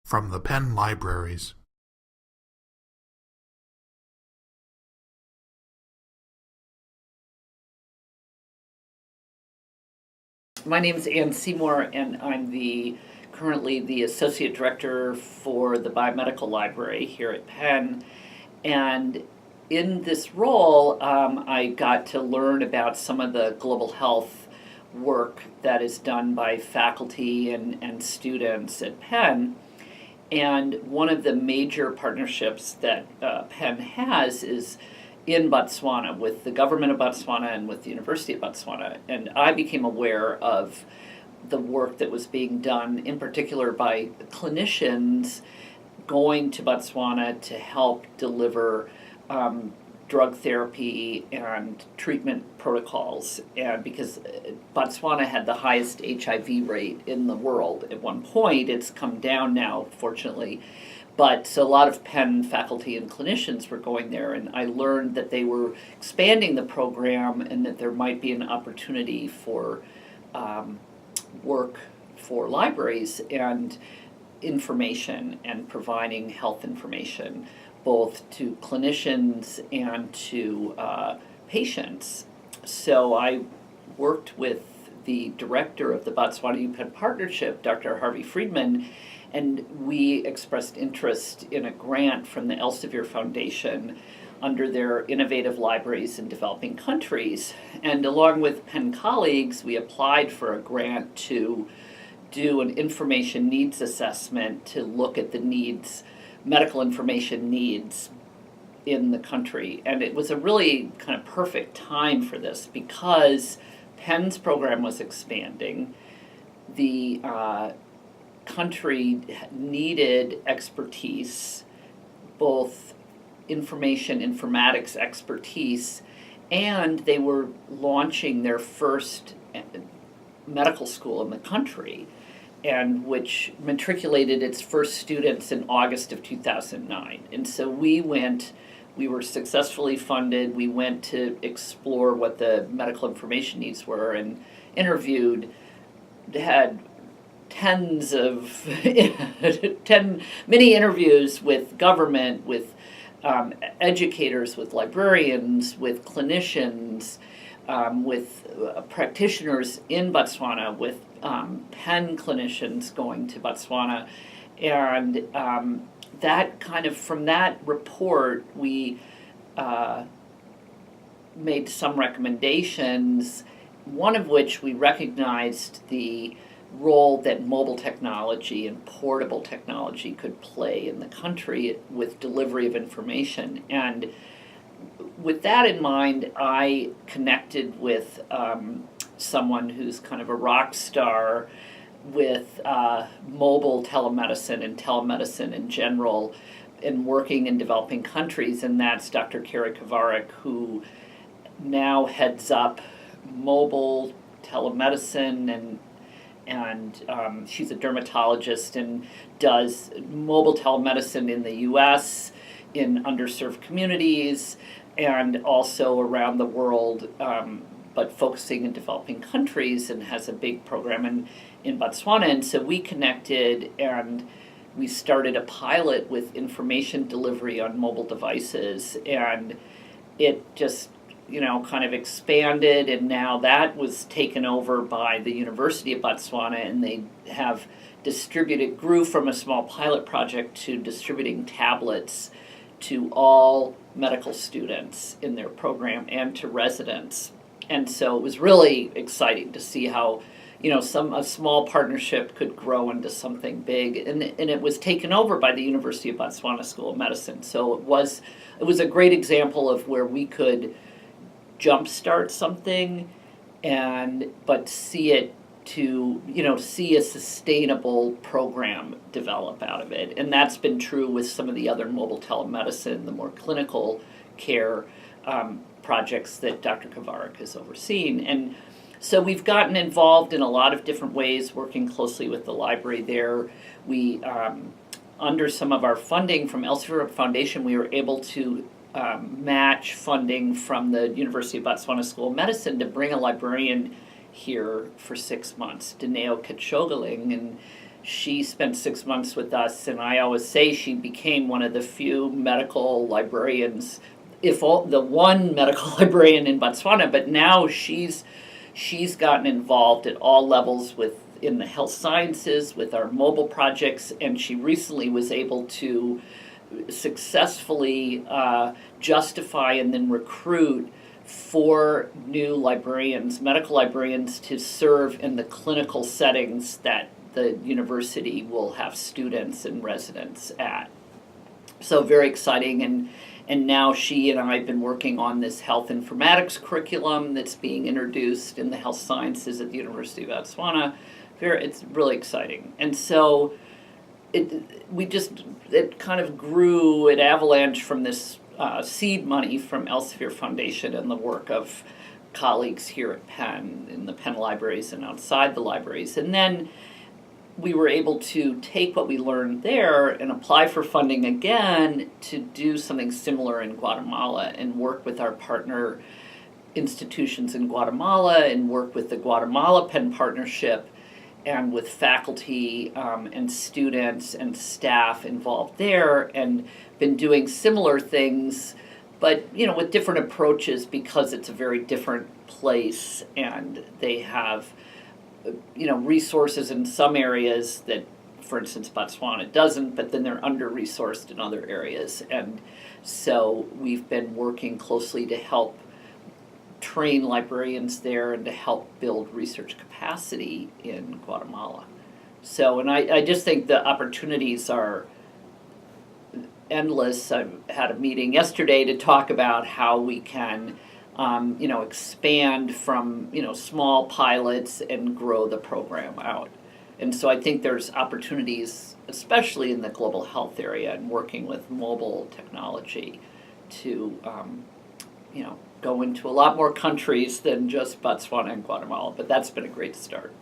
From the Penn Libraries. My name is Seymour, and I'm currently the Associate Director for the Biomedical Library here at Penn. And in this role, I got to learn about some of the global health work that is done by faculty and students at Penn. And one of the major partnerships that Penn has is in Botswana with the government of Botswana and with the University of Botswana. And I became aware of the work that was being done, in particular by clinicians going to Botswana to help deliver drug therapy and treatment protocols. And because Botswana had the highest HIV rate in the world at one point, it's come down now, fortunately. But so a lot of Penn faculty and clinicians were going there, and I learned that they were expanding the program and that there might be an opportunity for work for libraries and information and providing health information both to clinicians and to patients. So I worked with the director of the Botswana UPenn Partnership, Dr. Harvey Friedman, and we expressed interest in a grant from the Elsevier Foundation under their Innovative Libraries in Developing Countries. And along with Penn colleagues, we applied for a grant to do an information needs assessment to look at the needs, medical information needs in the country. And it was a really kind of perfect time for this because Penn's program was expanding. The country needed expertise, both informatics expertise, and they were launching their first medical school in the country, and which matriculated its first students in August of 2009. And so we were successfully funded. We went to explore what the medical information needs were and interviewed, had many interviews with government, with educators, with librarians, with clinicians, with practitioners in Botswana, with Penn clinicians going to Botswana. And that kind of, from that report, we made some recommendations, one of which we recognized the role that mobile technology and portable technology could play in the country with delivery of information. And with that in mind, I connected with someone who's kind of a rock star with mobile telemedicine and telemedicine in general and working in developing countries, and that's Dr. Carrie Kovarik, who now heads up mobile telemedicine and she's a dermatologist and does mobile telemedicine in the U.S., in underserved communities, and also around the world, but focusing in developing countries, and has a big program in Botswana. And so we connected and we started a pilot with information delivery on mobile devices, and it just kind of expanded, and now that was taken over by the University of Botswana, and they have grew from a small pilot project to distributing tablets to all medical students in their program and to residents. And so it was really exciting to see how a small partnership could grow into something big, and it was taken over by the University of Botswana School of Medicine. So it was a great example of where we could jumpstart something but see it to see a sustainable program develop out of it. And that's been true with some of the other mobile telemedicine, the more clinical care projects that Dr. Kovarik has overseen. And so we've gotten involved in a lot of different ways, working closely with the library there. We under some of our funding from Elsevier Foundation, we were able to match funding from the University of Botswana School of Medicine to bring a librarian here for 6 months, Dineo Kitshogaling, and She spent 6 months with us, and I always say she became one of the few medical librarians, if all, the one medical librarian in Botswana. But now she's gotten involved at all levels in the health sciences with our mobile projects, and she recently was able to successfully justify and then recruit 4 new librarians, medical librarians, to serve in the clinical settings that the university will have students and residents at. So very exciting, and now she and I have been working on this health informatics curriculum that's being introduced in the health sciences at the University of Botswana. It's really exciting. And so it kind of grew, it avalanche from this seed money from Elsevier Foundation and the work of colleagues here at Penn, in the Penn libraries and outside the libraries. And then we were able to take what we learned there and apply for funding again to do something similar in Guatemala and work with our partner institutions in Guatemala and work with the Guatemala Penn Partnership and with faculty and students and staff involved there, and been doing similar things, but with different approaches because it's a very different place, and they have resources in some areas that, for instance, Botswana doesn't, but then they're under-resourced in other areas. And so we've been working closely to help train librarians there and to help build research capacity in Guatemala. So, and I just think the opportunities are endless. I had a meeting yesterday to talk about how we can expand from, small pilots and grow the program out. And so I think there's opportunities, especially in the global health area and working with mobile technology to, go into a lot more countries than just Botswana and Guatemala. But that's been a great start.